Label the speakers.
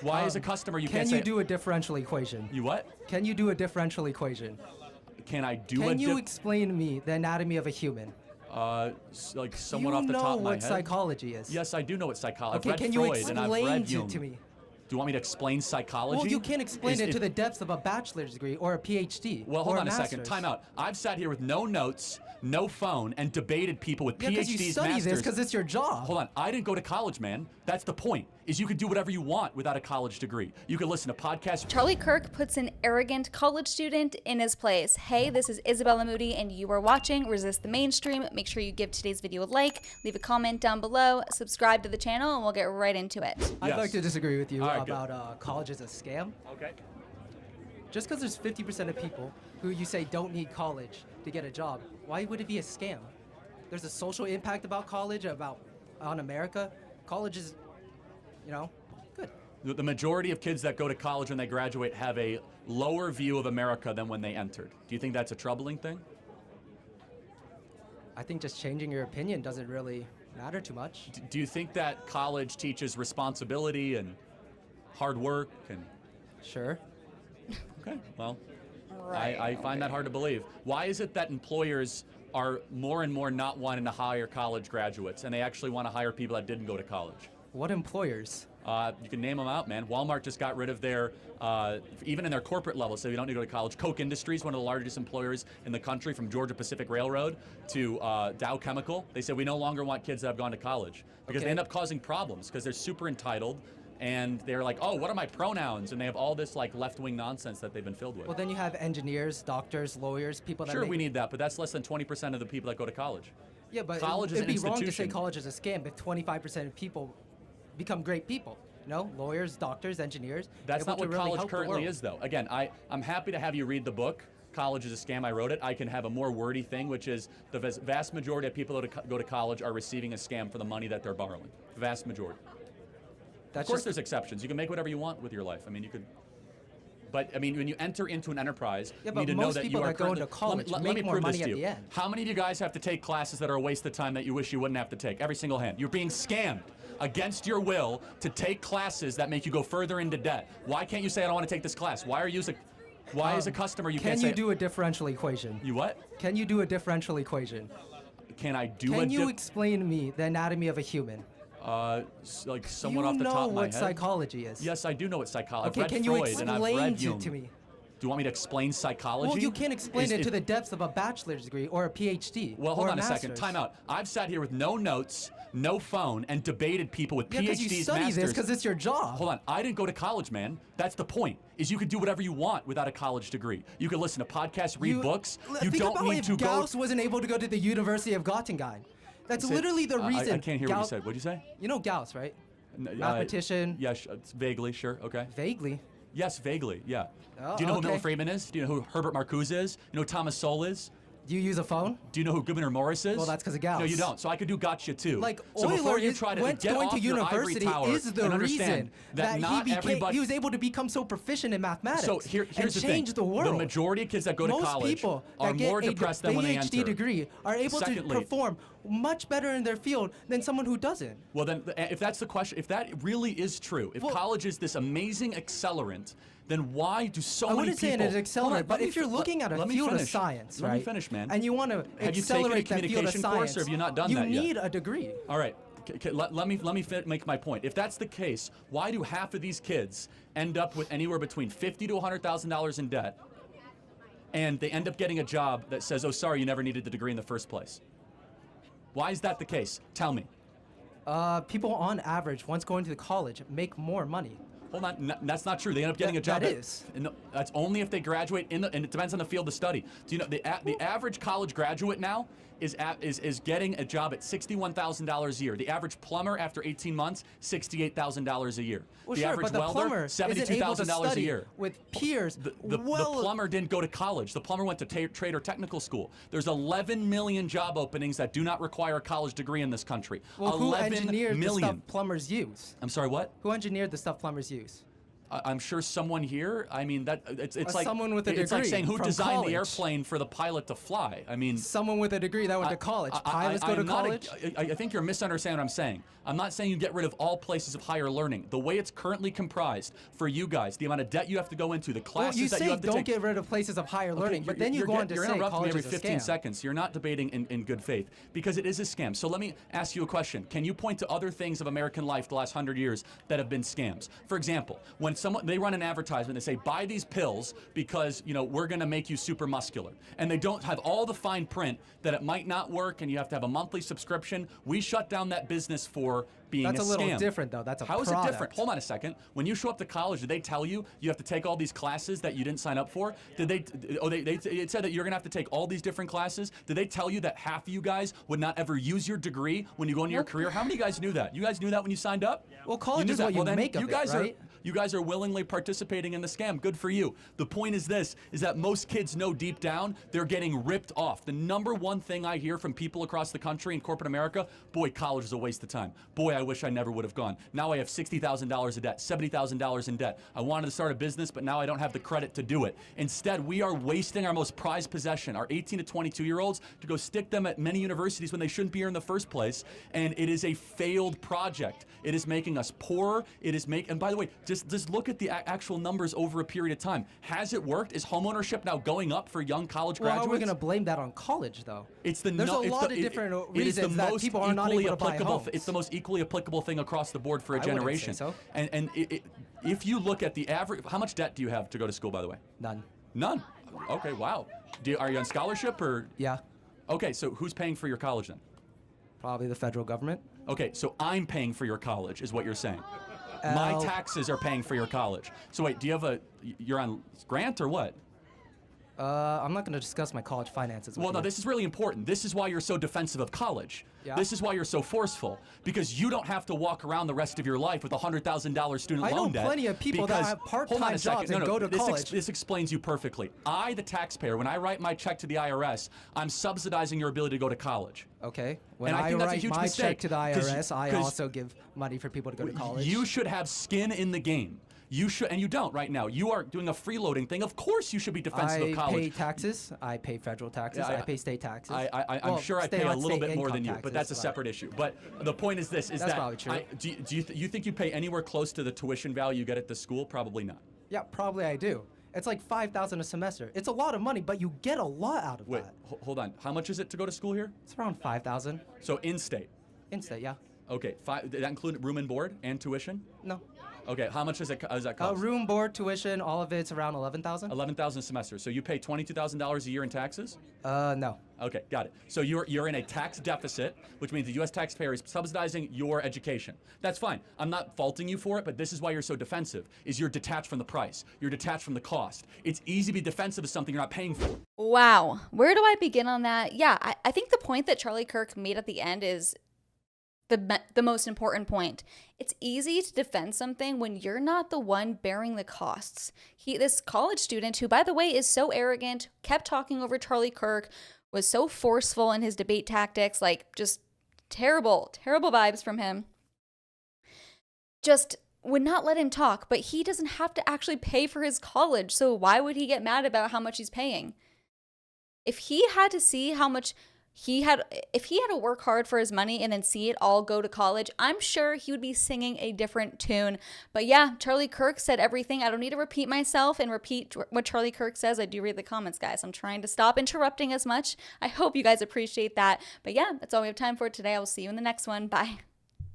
Speaker 1: Why as a customer you can't
Speaker 2: Can
Speaker 1: say...
Speaker 2: you do a differential equation?
Speaker 1: You what?
Speaker 2: Can you do a differential equation?
Speaker 1: Can I do
Speaker 2: Can you explain to me the anatomy of a human?
Speaker 1: Like somewhat off the top of my head?
Speaker 2: You know what psychology is.
Speaker 1: Yes, I do know what psychology is.
Speaker 2: Okay,
Speaker 1: I've
Speaker 2: can
Speaker 1: read
Speaker 2: you
Speaker 1: Freud and I've
Speaker 2: explain
Speaker 1: read
Speaker 2: it
Speaker 1: Jung.
Speaker 2: to me?
Speaker 1: Do you want me to explain psychology?
Speaker 2: Well, you can't explain it to the depths of a bachelor's degree or a PhD.
Speaker 1: Well, hold
Speaker 2: or
Speaker 1: on a second.
Speaker 2: master's.
Speaker 1: Time out. I've sat here with no notes, no phone, and debated people with PhDs,
Speaker 2: because you study
Speaker 1: masters.
Speaker 2: this because it's your job.
Speaker 1: Hold on. I didn't go to college, man. That's the point, is you could do whatever you want without a college degree. You could listen to podcasts.
Speaker 3: Charlie Kirk puts an arrogant college student in his place. Hey, this is Isabella Moody, and you are watching Resist the Mainstream. Make sure you give today's video a like, leave a comment down below, subscribe to the channel, and we'll get right into it.
Speaker 2: I'd like to disagree with you
Speaker 1: right,
Speaker 2: about college as a scam.
Speaker 1: Okay.
Speaker 2: Just because there's 50% of people who you say don't need college to get a job, why would it be a scam? There's a social impact about college, on America. College is, good.
Speaker 1: The majority of kids that go to college when they graduate have a lower view of America than when they entered. Do you think that's a troubling thing?
Speaker 2: I think just changing your opinion doesn't really matter too much.
Speaker 1: Do you think that college teaches responsibility and hard work and...
Speaker 2: Sure.
Speaker 1: Okay, well, I find that hard to believe. Why is it that employers are more and more not wanting to hire college graduates, and they actually want to hire people that didn't go to college?
Speaker 2: What employers?
Speaker 1: You can name them out, man. Walmart just got rid of their, even in their corporate level, so you don't need to go to college. Koch Industries, one of the largest employers in the country, from Georgia Pacific Railroad to Dow Chemical. They said we no longer want kids that have gone to college because they end up causing problems because they're super entitled. And they're like, oh, what are my pronouns? And they have all this like left-wing nonsense that they've been filled with.
Speaker 2: Well, then you have engineers, doctors, lawyers, people that
Speaker 1: Sure, we need that, but that's less than 20% of the people that go to college.
Speaker 2: Yeah, but
Speaker 1: college is
Speaker 2: it'd
Speaker 1: an
Speaker 2: be wrong to say
Speaker 1: institution.
Speaker 2: college is a scam if 25% of people become great people. Lawyers, doctors, engineers.
Speaker 1: That's not what
Speaker 2: really
Speaker 1: college currently is, though. Again, I'm happy to have you read the book. College is a scam. I wrote it. I can have a more wordy thing, which is the vast majority of people that go to college are receiving a scam for the money that they're borrowing. The vast majority. Of course there's exceptions. You can make whatever you want with your life. I mean, you could... But, I mean, when you enter into an enterprise, you need to know that you are...
Speaker 2: Most people that go into college make more money at the end.
Speaker 1: How many of you guys have to take classes that are a waste of time that you wish you wouldn't have to take? Every single hand. You're being scammed against your will to take classes that make you go further into debt. Why can't you say, I don't want to take this class? Why are you... Why as a customer you can't say...
Speaker 2: Can you do a differential equation?
Speaker 1: You what?
Speaker 2: Can you do a differential equation?
Speaker 1: Can I do
Speaker 2: Can you explain to me the anatomy of a human?
Speaker 1: Like somewhat off the top of my head.
Speaker 2: You know what psychology is.
Speaker 1: Yes, I do know what psychology is.
Speaker 2: Okay,
Speaker 1: I've
Speaker 2: can
Speaker 1: read
Speaker 2: you
Speaker 1: Freud and I've read
Speaker 2: explain
Speaker 1: Jung.
Speaker 2: it to me?
Speaker 1: Do you want me to explain psychology?
Speaker 2: Well, you can't explain it to the depths of a bachelor's degree or a PhD.
Speaker 1: Well, hold
Speaker 2: or
Speaker 1: on a second.
Speaker 2: master's.
Speaker 1: Time out. I've sat here with no notes, no phone, and debated people with PhDs,
Speaker 2: because you study
Speaker 1: masters.
Speaker 2: this because it's your job.
Speaker 1: Hold on. I didn't go to college, man. That's the point, is you could do whatever you want without a college degree. You can listen to podcasts, read books. You don't need to go...
Speaker 2: Gauss wasn't able to go to the University of Göttingen. That's literally the reason.
Speaker 1: I can't hear what you said. What'd you say?
Speaker 2: You know Gauss, right? Mathematician.
Speaker 1: Yes, vaguely, sure, okay.
Speaker 2: Vaguely?
Speaker 1: Yes, vaguely, yeah.
Speaker 2: Oh,
Speaker 1: do you know who Milton Friedman is? Do you know who Herbert Marcuse is? You know who Thomas Sowell is?
Speaker 2: Do you use a phone?
Speaker 1: Do you know who Gouverneur Morris is?
Speaker 2: Well, that's because of Gauss.
Speaker 1: No, you don't. So I could do gotcha too.
Speaker 2: Like,
Speaker 1: so before you try to
Speaker 2: went
Speaker 1: get
Speaker 2: going
Speaker 1: off
Speaker 2: to
Speaker 1: your ivory
Speaker 2: university
Speaker 1: tower
Speaker 2: is the
Speaker 1: and
Speaker 2: reason
Speaker 1: understand that not everybody...
Speaker 2: he was able to become so proficient in mathematics.
Speaker 1: So here's
Speaker 2: and
Speaker 1: the
Speaker 2: change
Speaker 1: thing.
Speaker 2: the world.
Speaker 1: The majority of kids that go to college
Speaker 2: people
Speaker 1: are
Speaker 2: that
Speaker 1: more
Speaker 2: get
Speaker 1: depressed
Speaker 2: a
Speaker 1: than when they enter.
Speaker 2: PhD degree are able
Speaker 1: Secondly,
Speaker 2: to perform much better in their field than someone who doesn't.
Speaker 1: Well, then, if that's the question, if that really is true, if college is this amazing accelerant, then why do so many people...
Speaker 2: I wouldn't say it is accelerant, but if you're looking at a field of science, right?
Speaker 1: Let me finish, man.
Speaker 2: And you want to accelerate that field of science,
Speaker 1: course, or have you not done that yet?
Speaker 2: You need a degree.
Speaker 1: All right. Let me make my point. If that's the case, why do half of these kids end up with anywhere between $50,000 to $100,000 in debt, and they end up getting a job that says, oh, sorry, you never needed the degree in the first place? Why is that the case? Tell me.
Speaker 2: People on average, once going to college, make more money.
Speaker 1: Hold on, that's not true. They end up getting a job.
Speaker 2: That is.
Speaker 1: No, that's only if they graduate and it depends on the field of study. Do you know the average college graduate now is getting a job at $61,000 a year. The average plumber after 18 months, $68,000 a year.
Speaker 2: Well,
Speaker 1: the
Speaker 2: sure,
Speaker 1: average
Speaker 2: but the
Speaker 1: welder,
Speaker 2: plumber
Speaker 1: $72,000 a year.
Speaker 2: With peers,
Speaker 1: the plumber didn't go to college. The plumber went to trade or technical school. There's 11 million job openings that do not require a college degree in this country.
Speaker 2: Well, who
Speaker 1: 11
Speaker 2: engineered
Speaker 1: million.
Speaker 2: the stuff plumbers use?
Speaker 1: I'm sorry, what?
Speaker 2: Who engineered the stuff plumbers use?
Speaker 1: I'm sure someone here. I mean, that it's like
Speaker 2: someone with a
Speaker 1: it's like
Speaker 2: degree
Speaker 1: saying who
Speaker 2: from
Speaker 1: designed
Speaker 2: college.
Speaker 1: the airplane for the pilot to fly. I mean,
Speaker 2: Someone with a degree that went to college. Pilots go to
Speaker 1: I'm not
Speaker 2: college.
Speaker 1: I think you're misunderstanding what I'm saying. I'm not saying you get rid of all places of higher learning. The way it's currently comprised for you guys, the amount of debt you have to go into, the classes
Speaker 2: You
Speaker 1: that
Speaker 2: say
Speaker 1: you have to
Speaker 2: don't
Speaker 1: take.
Speaker 2: get rid of places of higher learning, but then you go on to
Speaker 1: you're
Speaker 2: say
Speaker 1: interrupting me
Speaker 2: college
Speaker 1: every
Speaker 2: is a
Speaker 1: 15
Speaker 2: scam.
Speaker 1: seconds. You're not debating in good faith because it is a scam. So let me ask you a question. Can you point to other things of American life the last 100 years that have been scams? For example, when they run an advertisement, they say buy these pills because we're going to make you super muscular, and they don't have all the fine print that it might not work and you have to have a monthly subscription. We shut down that business for being
Speaker 2: That's
Speaker 1: a
Speaker 2: a little
Speaker 1: scam.
Speaker 2: different, though. That's a
Speaker 1: How is it
Speaker 2: product.
Speaker 1: different? Hold on a second. When you show up to college, did they tell you you have to take all these classes that you didn't sign up for? Did they? It said that you're gonna have to take all these different classes. Did they tell you that half of you guys would not ever use your degree when you go into your career? How many of you guys knew that? You guys knew that when you signed up?
Speaker 2: Well, college
Speaker 1: knew
Speaker 2: is
Speaker 1: that.
Speaker 2: what you
Speaker 1: Well, then
Speaker 2: make of
Speaker 1: you
Speaker 2: it,
Speaker 1: guys
Speaker 2: right?
Speaker 1: You guys are willingly participating in the scam. Good for you. The point is this, is that most kids know deep down they're getting ripped off. The number one thing I hear from people across the country in corporate America, boy, college is a waste of time. Boy, I wish I never would have gone. Now I have $60,000 of debt, $70,000 in debt. I wanted to start a business, but now I don't have the credit to do it. Instead, we are wasting our most prized possession, our 18 to 22-year-olds, to go stick them at many universities when they shouldn't be here in the first place. And it is a failed project. It is making us poorer. And by the way, just look at the actual numbers over a period of time. Has it worked? Is homeownership now going up for young college
Speaker 2: Well,
Speaker 1: graduates?
Speaker 2: how are we going to blame that on college, though?
Speaker 1: There's
Speaker 2: a lot of different reasons that people are not able to buy homes.
Speaker 1: It's the most equally applicable thing across the board for a
Speaker 2: I wouldn't
Speaker 1: generation.
Speaker 2: say so.
Speaker 1: And if you look at the average, how much debt do you have to go to school, by the way?
Speaker 2: None.
Speaker 1: None. Okay, wow. Are you on scholarship or?
Speaker 2: Yeah,
Speaker 1: Okay, so who's paying for your college then?
Speaker 2: probably the federal government.
Speaker 1: Okay, so I'm paying for your college, is what you're saying. My taxes are paying for your college. So wait, you're on grant or what?
Speaker 2: I'm not going to discuss my college finances with
Speaker 1: Well, no,
Speaker 2: you.
Speaker 1: this is really important. This is why you're so defensive of college.
Speaker 2: Yeah?
Speaker 1: This is why you're so forceful, because you don't have to walk around the rest of your life with a $100,000 student
Speaker 2: I know
Speaker 1: loan debt.
Speaker 2: plenty of people that
Speaker 1: because-
Speaker 2: have part-time
Speaker 1: hold on a second.
Speaker 2: jobs and go to college.
Speaker 1: This explains you perfectly. I, the taxpayer, when I write my check to the IRS, I'm subsidizing your ability to go to college.
Speaker 2: Okay. When
Speaker 1: And I
Speaker 2: I
Speaker 1: think that's a
Speaker 2: write
Speaker 1: huge
Speaker 2: my
Speaker 1: mistake,
Speaker 2: check to the
Speaker 1: 'cause-
Speaker 2: IRS, I
Speaker 1: 'cause
Speaker 2: also give money for people to go to college.
Speaker 1: You should have skin in the game. You should, and you don't right now. You are doing a freeloading thing. Of course you should be defensive of
Speaker 2: I
Speaker 1: college.
Speaker 2: pay taxes. I pay federal taxes.
Speaker 1: Yeah,
Speaker 2: I pay state taxes.
Speaker 1: I'm
Speaker 2: Well,
Speaker 1: sure I
Speaker 2: state-
Speaker 1: pay a
Speaker 2: not
Speaker 1: little
Speaker 2: state
Speaker 1: bit more than
Speaker 2: income
Speaker 1: you, but
Speaker 2: taxes,
Speaker 1: that's a separate issue. But the point is this: is
Speaker 2: That's
Speaker 1: that
Speaker 2: probably true.
Speaker 1: you think you pay anywhere close to the tuition value you get at the school? Probably not.
Speaker 2: Yeah, probably I do. It's like $5,000 a semester. It's a lot of money, but you get a lot out of
Speaker 1: Wait,
Speaker 2: that.
Speaker 1: hold on. How much is it to go to school here?
Speaker 2: It's around 5,000
Speaker 1: So in-state.
Speaker 2: in-state, yeah.
Speaker 1: Okay, did that include room and board and tuition?
Speaker 2: No.
Speaker 1: Okay, how much does that cost?
Speaker 2: Room, board, tuition, all of it's around 11,000.
Speaker 1: 11,000 a semester. So you pay $22,000 a year in taxes?
Speaker 2: No.
Speaker 1: Okay, got it. So you're in a tax deficit, which means the U.S. taxpayer is subsidizing your education. That's fine. I'm not faulting you for it, but this is why you're so defensive, is you're detached from the price. You're detached from the cost. It's easy to be defensive of something you're not paying for.
Speaker 3: Wow. Where do I begin on that? Yeah, I think the point that Charlie Kirk made at the end is the most important point. It's easy to defend something when you're not the one bearing the costs. This college student, who by the way is so arrogant, kept talking over Charlie Kirk, was so forceful in his debate tactics, like just terrible vibes from him. Just would not let him talk, but he doesn't have to actually pay for his college, so why would he get mad about how much he's paying? If he had to see how much if he had to work hard for his money and then see it all go to college, I'm sure he would be singing a different tune. But yeah, Charlie Kirk said everything. I don't need to repeat myself and repeat what Charlie Kirk says. I do read the comments, guys. I'm trying to stop interrupting as much. I hope you guys appreciate that. But yeah, that's all we have time for today. I will see you in the next one. Bye.